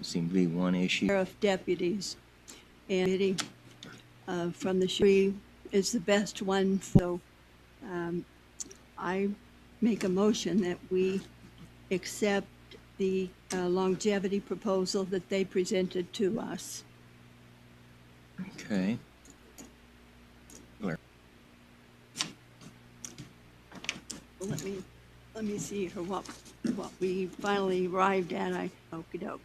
seemed to be one issue. Sheriff deputies, and committee from the jury is the best one. So I make a motion that we accept the longevity proposal that they presented to us. Okay. Well, let me see here what we finally arrived at. Okey-doke.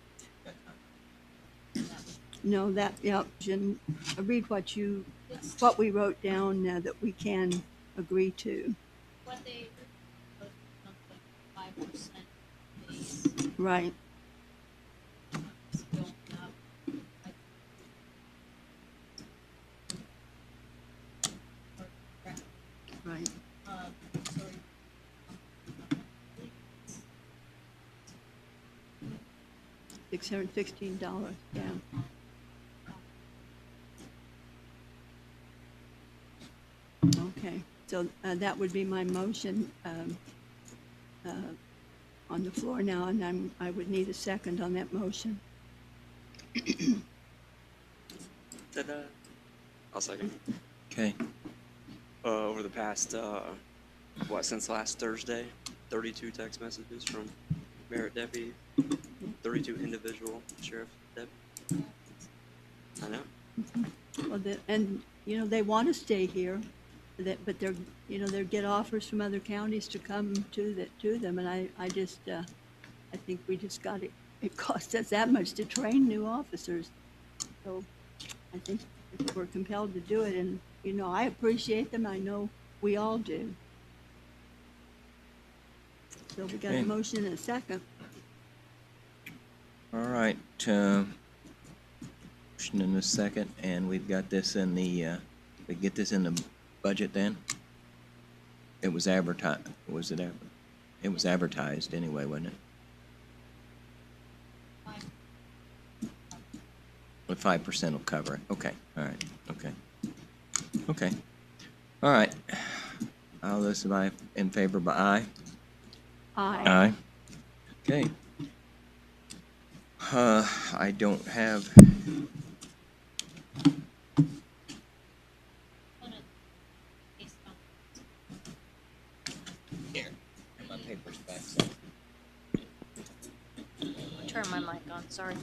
No, that, yep, Jen, read what we wrote down that we can agree to. What they proposed was 1.5% base. Right. Going up. Right. So $616, yeah. Okay, so that would be my motion on the floor now, and I would need a second on that motion. I'll second. Okay. Over the past, since last Thursday, 32 text messages from merit deputy, 32 individual sheriff deputies. I know. Well, and they want to stay here, but they get offers from other counties to come to them, and I think we just got it. It costs us that much to train new officers, so I think we're compelled to do it, and I appreciate them. I know we all do. So we got Okay. a motion and a second. All right. Motion in a second, and we've got this in the. We get this in the budget then. It was advertised. Was it ever? It was advertised anyway, wasn't it? With 5% will cover it. Okay. All right. Okay. Okay. All right. All those in favor by aye? Aye. Aye. Okay. I don't have. Here. My paper's back. turn my mic on, sorry.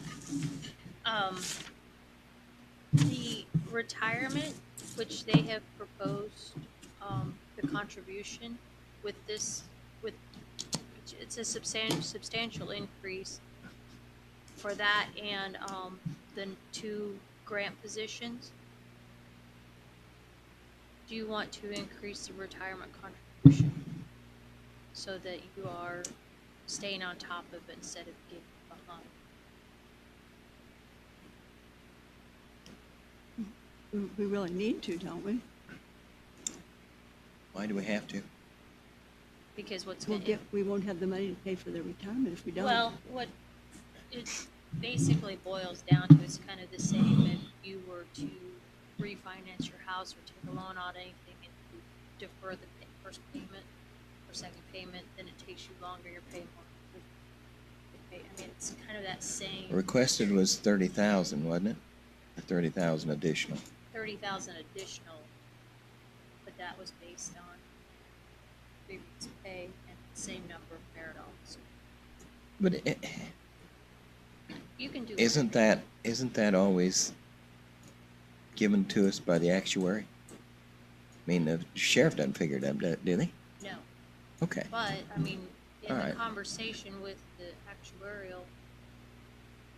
The retirement, which they have proposed, the contribution with this, it's a substantial increase for that and, the 2 grant positions. Do you want to increase the retirement contribution so that you are staying on top of it instead of getting behind? We really need to, don't we? Why do we have to? Because what's We going won't have the money to pay for their retirement if we don't. well, what it basically boils down to is kind of the same if you were to refinance your house or take a loan on anything and you defer the first payment or second payment, then it takes you longer, you're paying more. I mean, it's kind of that same. Requested was 30,000, wasn't it? Or 30,000 additional. 30,000 additional, but that was based on previous pay and the same number of merit officers. But You can do. isn't that always given to us by the actuary? I mean, the sheriff doesn't figure it out, do they? No, Okay. but, I mean, in All the right. conversation with the actuarial,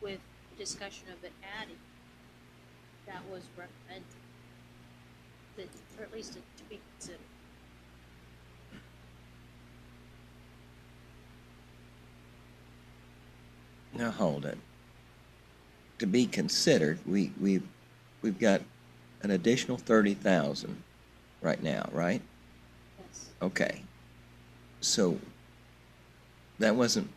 with discussion of it adding, that was recommended, that, or at least to be considered. Now hold it. To be considered, we've got an additional 30,000 right now, right? Yes. Okay. So that wasn't.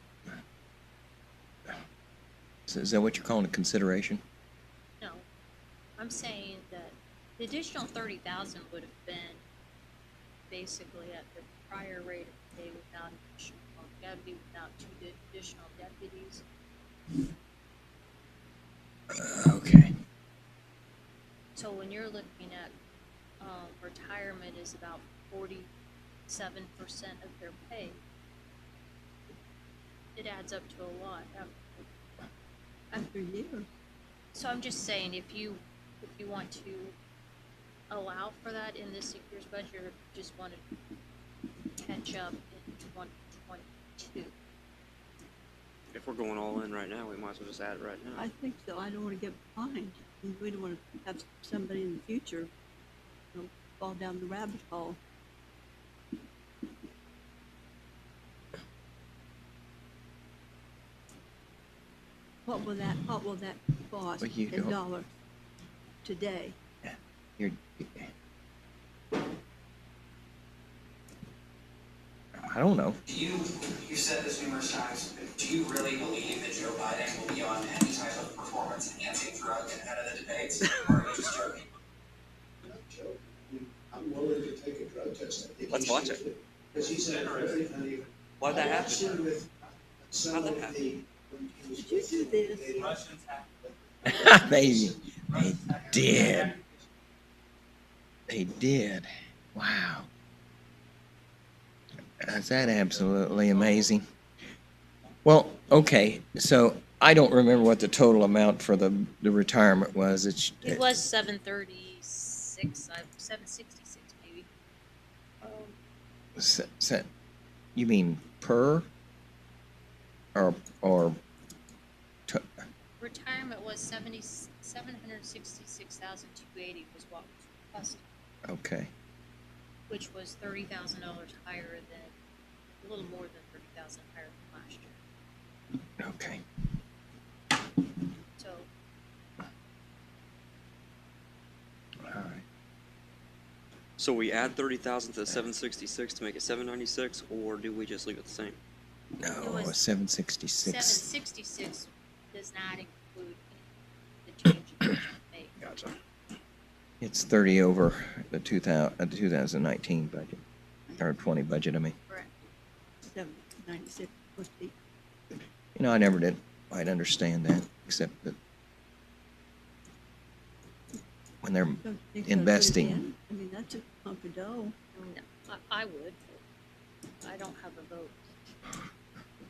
So is that what you're calling a consideration? No, I'm saying that the additional 30,000 would have been basically at the prior rate of pay without additional longevity, without 2 additional deputies. So when you're looking at, retirement is about 47% of their pay, it adds up to a lot. After a year. So I'm just saying, if you want to allow for that in this year's budget, or just want to catch up in 2022. If we're going all in right now, we might as well just add it right now. I think so. I don't want to get behind. We don't want to have somebody in the future, fall down the rabbit hole. What will that cost Well, you in don't- dollars today? You're, I don't know. Do you said this numerous times, but do you really believe that Joe Biden will be on any type of performance-enhancing drug ahead of the debates, or are you just joking? I'm not joking. I'm willing to take a drug test. I think Let's he watch should, because he's had everything. Why'd that I happen? watched him with some How'd that of happen? the- when he was Did you do this? they- They did. They did. Wow. Is that absolutely amazing? Well, okay, so I don't remember what the total amount for the retirement was. It was 766 maybe. You mean per? Or to, Retirement was 766,280 was what was requested, okay, which was $30,000 higher than, a little more than 30,000 higher than last year. okay. So All right. So we add 30,000 to the 766 to make it 796, or do we just leave it the same? No, was 766. 766 does not include the change in pay. Gotcha. It's 30 over the 2019 budget, or 20 budget, I mean. Correct. 796 must be. You know, I never did quite understand that, except that when they're, Don't you think so? Investing. Again, I mean, that's a hunk of dough. No, I would. I don't have a vote.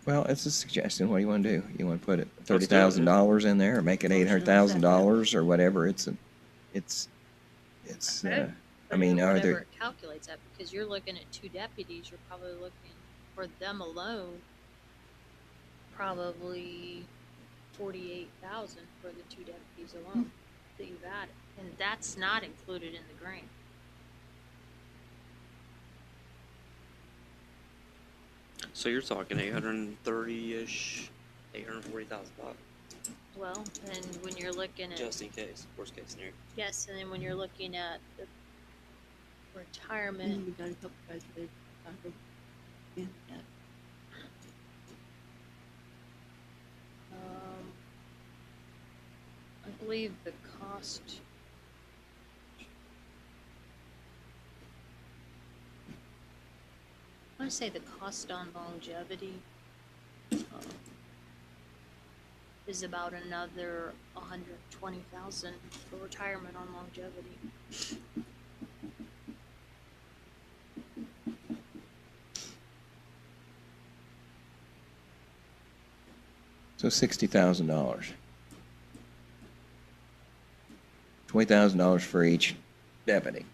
well, it's a suggestion. What do you want to do? You want to put it do it. $30,000 in there, or make it Motion on $800,000 or whatever? It's, Okay. I mean, are Whatever there, it calculates at, because you're looking at 2 deputies, you're probably looking, for them alone, probably 48,000 for the 2 deputies alone that you've added, and that's not included in the grant. So you're talking 830-ish, $840,000, Well, and when you're looking at, just in case, worst case scenario. yes, and then when you're looking at the And retirement, we got a couple guys that yeah, I believe the cost. I want to say the cost on longevity is about another 120,000 for retirement on longevity. so $60,000. $20,000 for each deputy.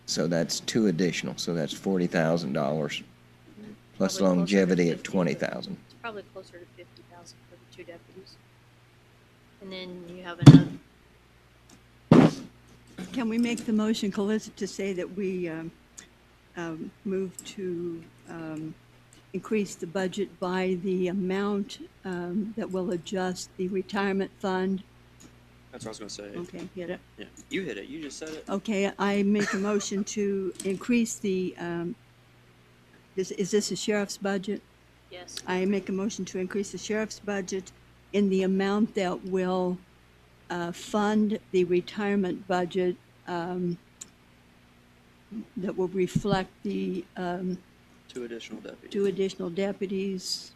So that's 2 additional, so that's $40,000 plus Probably closer to longevity of 50. $20,000. It's probably closer to 50,000 for the 2 deputies. And then you have another, Can we make the motion, Calista, to say that we move to increase the budget by the amount that will adjust the retirement fund? That's what I was gonna say. Okay, get it? Yeah, you hit it, you just said it. Okay, I make a motion to increase the, is this a sheriff's budget? yes, I make a motion to increase the sheriff's budget in the amount that will fund the retirement budget that will reflect the 2 additional deputies. 2 additional deputies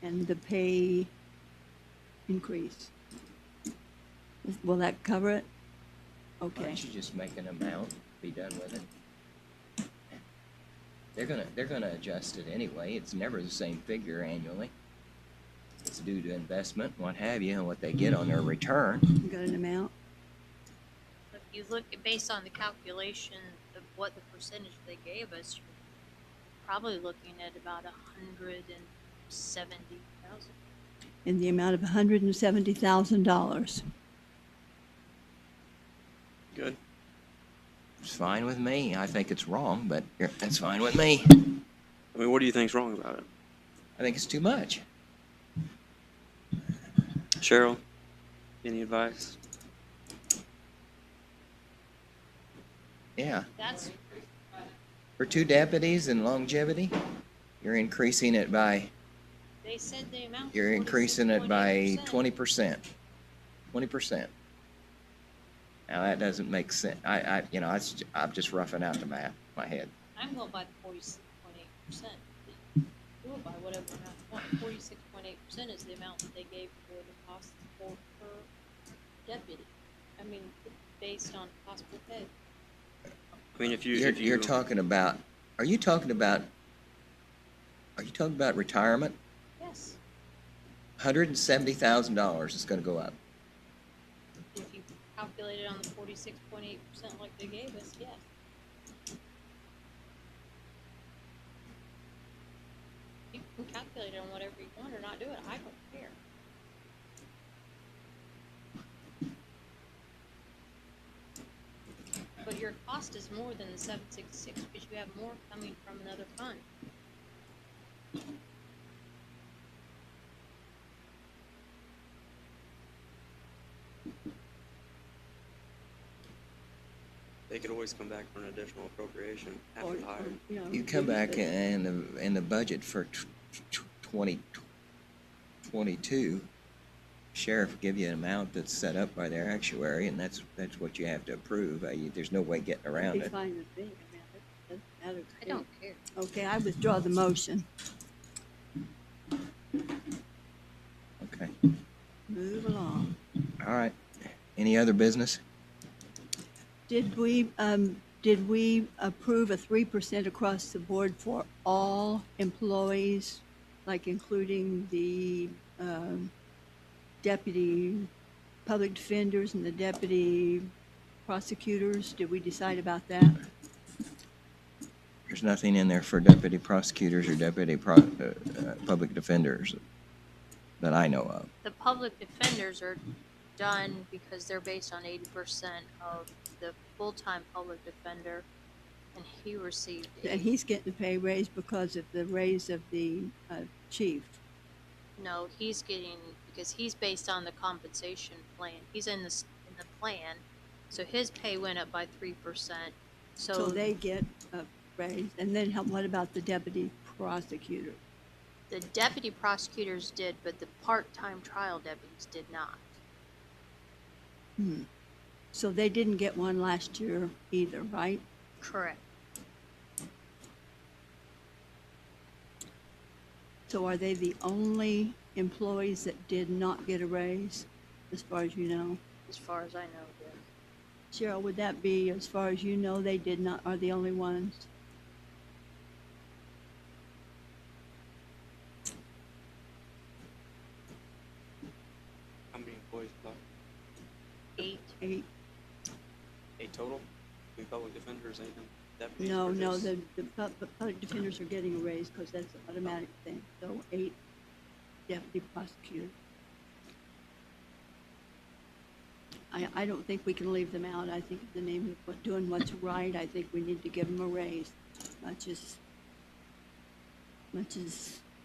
and the pay increase. Will that cover it? Why Okay. don't you just make an amount, be done with it? They're gonna adjust it anyway. It's never the same figure annually. It's due to investment, what have you, and what they get on their return. You got an amount? If you look, based on the calculation of what the percentage they gave us, you're probably looking at about 170,000. In the amount of $170,000. Good. It's fine with me. I think it's wrong, but that's fine with me. I mean, what do you think's wrong about it? I think it's too much. Cheryl, any advice? Yeah. That's, For 2 deputies and longevity, you're increasing it by, they said the amount. was you're increasing it by 46.8%. 20%. Now, that doesn't make sense. I'm just roughing out the math in my head. I'm going by the 46.8%. Go by whatever amount you want. 46.8% is the amount that they gave for the cost per deputy. I mean, based on cost per head. I mean, if you You're talking about, are you talking about retirement? Yes. $170,000 is gonna go up. If you calculate it on the 46.8% like they gave us, yes. You can calculate it on whatever you want or not do it. I don't care. But your cost is more than the 766 because you have more coming from another fund. they could always come back for an additional appropriation after Or, the hire. you know, You come give us back the- in the budget for 2022, sheriff give you an amount that's set up by their actuary, and that's what you have to approve. There's no way getting around It'd be it. fine with me. I mean, that matters I to me. don't care. Okay, I withdraw the motion. Okay, Move along. all right. Any other business? Did we approve a 3% across the board for all employees, like including the deputy public defenders and the deputy prosecutors? Did we decide about that? There's nothing in there for deputy prosecutors or deputy public defenders that I know of. The public defenders are done because they're based on 80% of the full-time public defender, and he received And he's getting a pay raise because of the raise of the chief. no, he's getting, because he's based on the compensation plan. He's in the plan, so his pay went up by 3%. So So they get a raise. And then what about the deputy prosecutor? the deputy prosecutors did, but the part-time trial deputies did not. So they didn't get one last year either, right? Correct. So are they the only employees that did not get a raise, as far as you know? As far as I know, yes. Cheryl, would that be, as far as you know, they did not, are the only ones? How many employees? About 8. 8? 8 total? Between public defenders and deputies? No, or no, just- the public defenders are getting a raise because that's an automatic thing. So 8 deputy prosecutors. I don't think we can leave them out. I think in the name of doing what's right, I think we need to give them a raise, much as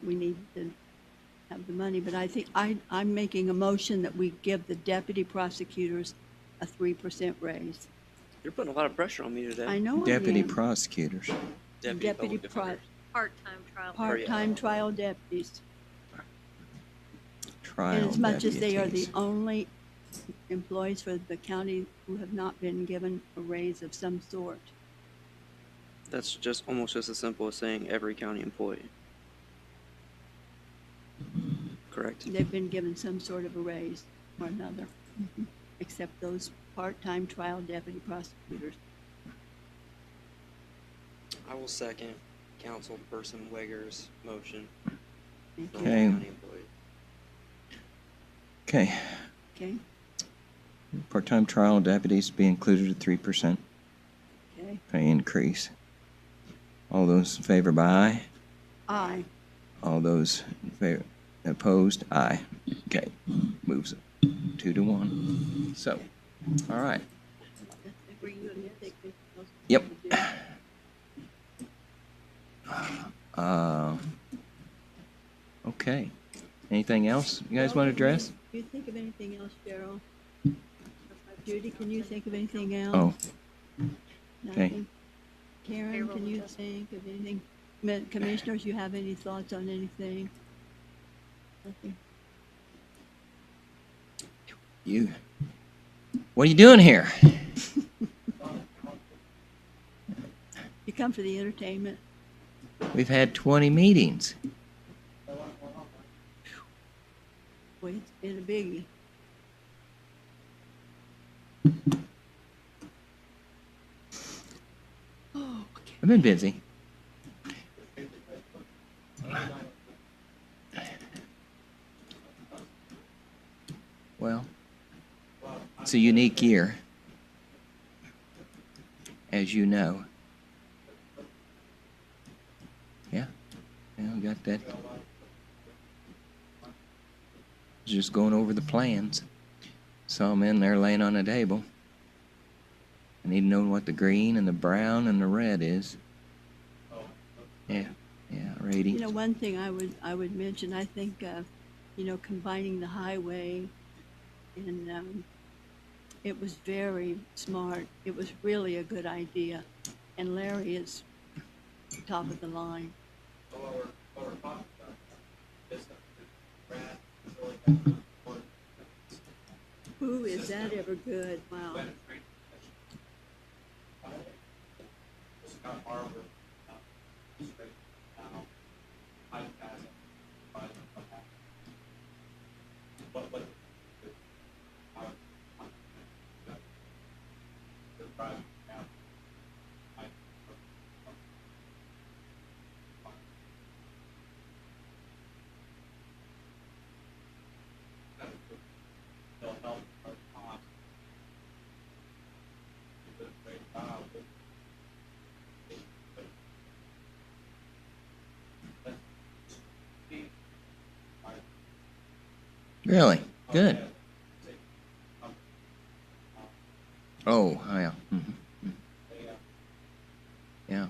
we need to have the money. But I think I'm making a motion that we give the deputy prosecutors a 3% raise. You're putting a lot of pressure on me today. I know I Deputy am. prosecutors, Deputy Deputy public pro- defenders. Part-time trial. part-time trial deputies. trial And as much as they are the deputies. only employees for the county who have not been given a raise of some sort. That's just almost just as simple as saying every county employee. Correct? They've been given some sort of a raise or another. except those part-time trial deputy prosecutors. I will second Councilperson Wager's motion. Thank for you. Okay. county employees. Okay, Okay, part-time trial deputies be included at 3% okay. pay increase. All those in favor by aye? Aye. All those in favor, opposed? Aye. Okay, moves it 2-1. So, all right. Were you gonna take this? Yep. Okay. Anything else you guys want to address? Do you think of anything else, Cheryl? Judy, can you think of anything else? Oh, okay. Nothing? Karen, Payroll can you adjustment. think of anything? Commissioners, you have any thoughts on anything? Nothing? What are you doing here? You come for the entertainment? We've had 20 meetings. Boy, it's been a biggie. Oh, okay. I've been busy. Well, it's a unique year, as you know. Yeah, we got that. Just going over the plans. Saw them in there laying on the table. I need to know what the green and the brown and the red is. Yeah, ratings. You know, one thing I would mention, I think, combining the highway and, it was very smart. It was really a good idea. And Larry is top of the line. Ooh, is that ever good? Wow. Really? Good. Oh, yeah. Yeah.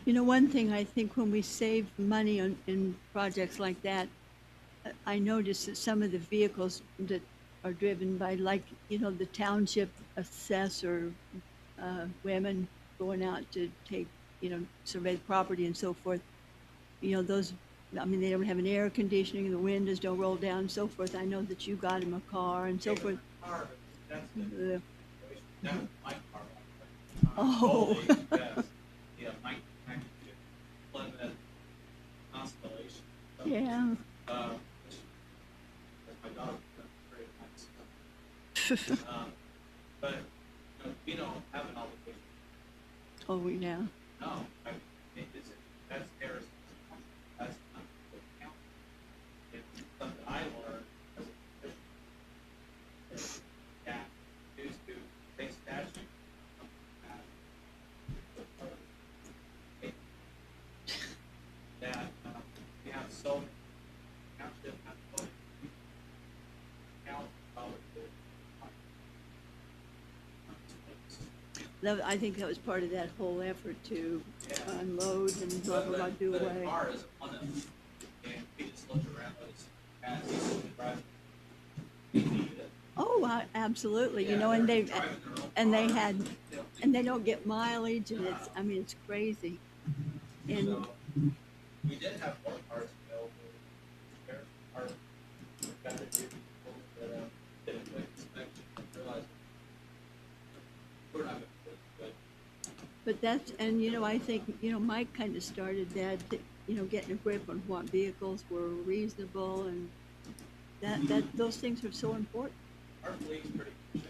You know, one thing I think when we save money in projects like that, I noticed that some of the vehicles that are driven by, like, the township assessor, women going out to take, survey the property and so forth, those, I mean, they don't have an air conditioning, the windows don't roll down and so forth. I know that you got him a car and so forth. Uh, Oh. Yeah, Mike, Constellation. Yeah. My daughter, very nice. But, we don't have an obligation. Oh, yeah. No, that's theirs. That's not the county. It's something I learned as a physician. That used to take statute. That we have so many township have so many count I think that was part of that whole effort to unload and blah, blah, blah, do But away. ours, one of them, and we just looked around, it was, as drive. They need it. Oh, absolutely, you know, Yeah, and they're they, driving their own and they cars. had, They don't and they don't get mileage, and it's, I mean, it's crazy. And, So, we did have more cars available. There's cars we've got to do people that did a quick inspection and realized we're not gonna do it, but but that's, and, you know, I think, you know, Mike kind of started that, you know, getting a grip on what vehicles were reasonable, and those things are so important. our fleet's pretty good.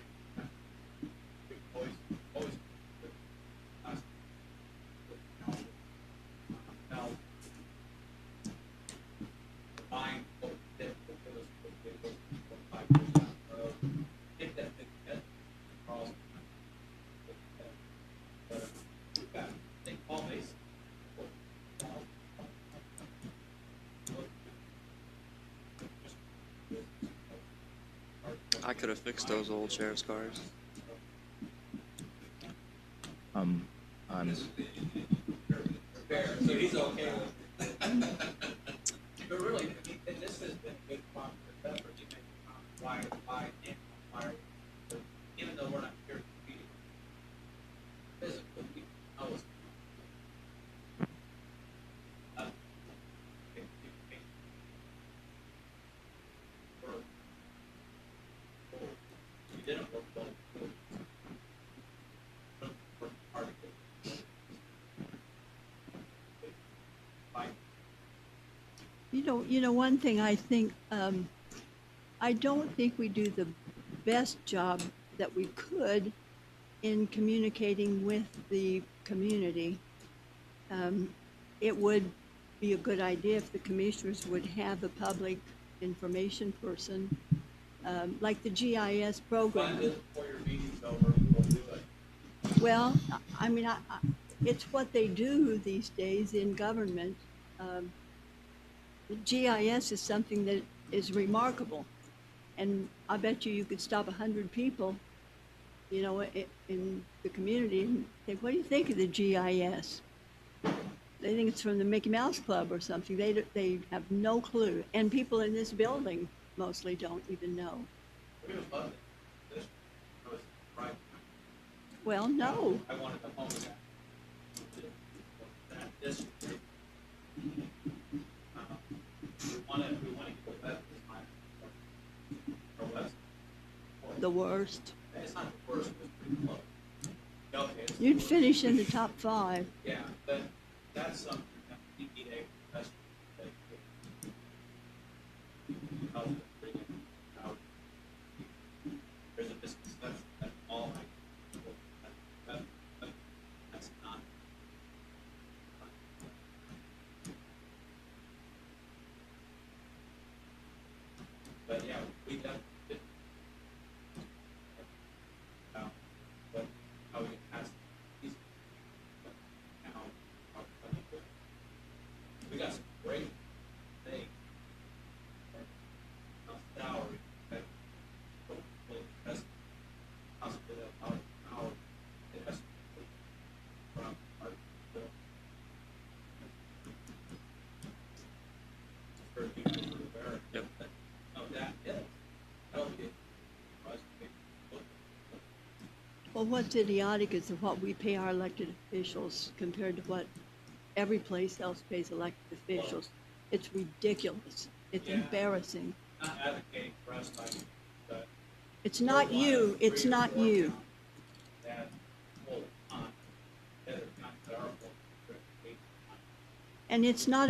We've always put us now buying what we did with those vehicles for 5 years down the road. Take that big hit across. But we've got, I think Paul Mason. I could have fixed those old sheriff's cars. I'm, Fair, so he's okay with it. But really, and this has been a big cooperative effort to make why fire, even though we're not here competing physically, we know it's. We didn't work well. Work hard to get. Fine. You know, one thing I think, I don't think we do the best job that we could in communicating with the community. It would be a good idea if the commissioners would have a public information person, like the GIS program. Find it before your meeting's over, we will do it. Well, I mean, it's what they do these days in government. The GIS is something that is remarkable, and I bet you could stop 100 people, you know, in the community and think, "What do you think of the GIS?" They think it's from the Mickey Mouse Club or something. They have no clue, and people in this building mostly don't even know. We would love it. This was right. Well, no. I wanted to home that. That district. We want to get that design. Or west. The worst. It's not the worst, but it's pretty close. Okay, it's You'd finish in the top 5. Yeah, but that's something that we need a professional. Help bring it out. There's a misconception that all that's not. But yeah, we got it. But how we get past these. Now, we got some great things. Salary, that hopefully that's possibly that our it has to be from our bill. For people who are aware. Yep. Of that, yeah. That'll be. Well, what's idiotic is what we pay our elected officials compared to what every place else pays elected officials. It's ridiculous. It's Yeah. embarrassing. Not advocating for us, but. It's not you. It's not you. That full time, that are not that are full. And it's not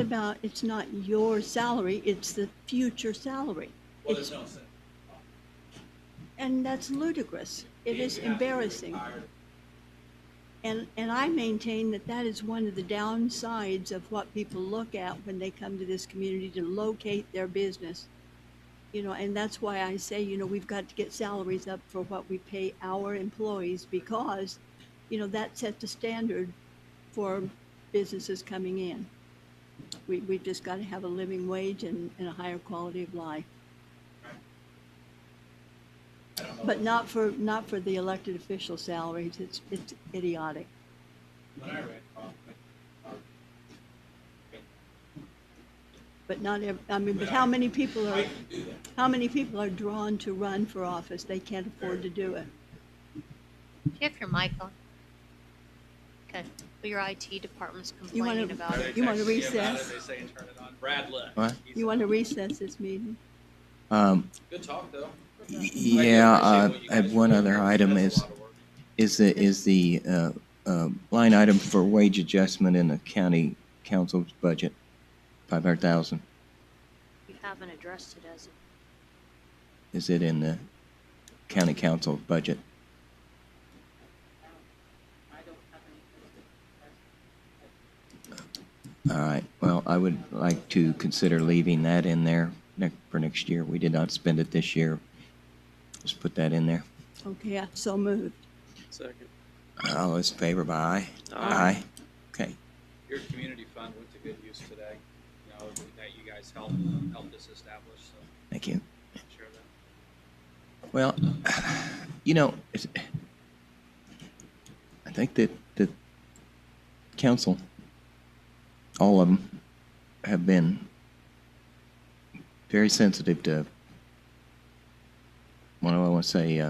your salary, it's the future salary. Well, It's, there's no sense. and that's ludicrous. It is embarrassing. And I maintain that that is one of the downsides of what people look at when they come to this community to locate their business. You know, and that's why I say, you know, we've got to get salaries up for what we pay our employees, because, you know, that sets the standard for businesses coming in. We've just got to have a living wage and a higher quality of life. But not for the elected official salaries. It's idiotic. When I read But not I mean, but how many people are, how many people are drawn to run for office? They can't afford to do it. Do you have your mic on? Okay, well, your IT department's You wanna- complaining about it. You want to They text me about recess? it, They say turn it on. Brad left. What? He's You want to on. recess this meeting? Good talk, though. Yeah, I have one other item is, the line item for wage adjustment in the county council's budget, 500,000. You haven't addressed it as of Is it in the county council budget? All right, well, I would like to consider leaving that in there for next year. We did not spend it this year. Just put that in there. Okay, yeah, so moved. Second. All those in favor, by aye? Aye. Okay, Your community fund went to good use today, you know, that you guys helped us establish, so thank you. share that. Well, you know, I think that the council, all of them, have been very sensitive to, what do I want to say,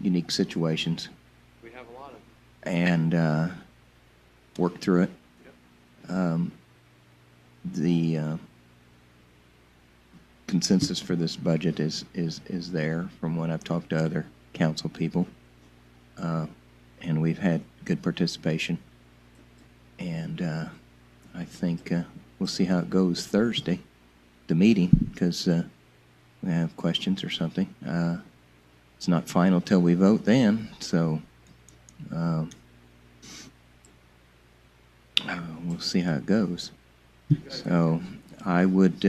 unique situations, We have a lot of them. and worked through it. The consensus for this budget is there from when I've talked to other council people. And we've had good participation. And I think we'll see how it goes Thursday, the meeting, because we have questions or something. It's not final till we vote then, so we'll see how it goes. So I would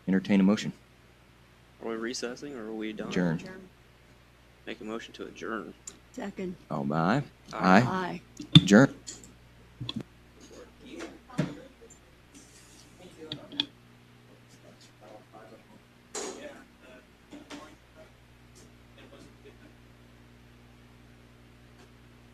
entertain a motion. Are we recessing or are we done? Adjourn. Make a motion to adjourn. Second. All by? Aye. Aye. Adjourn.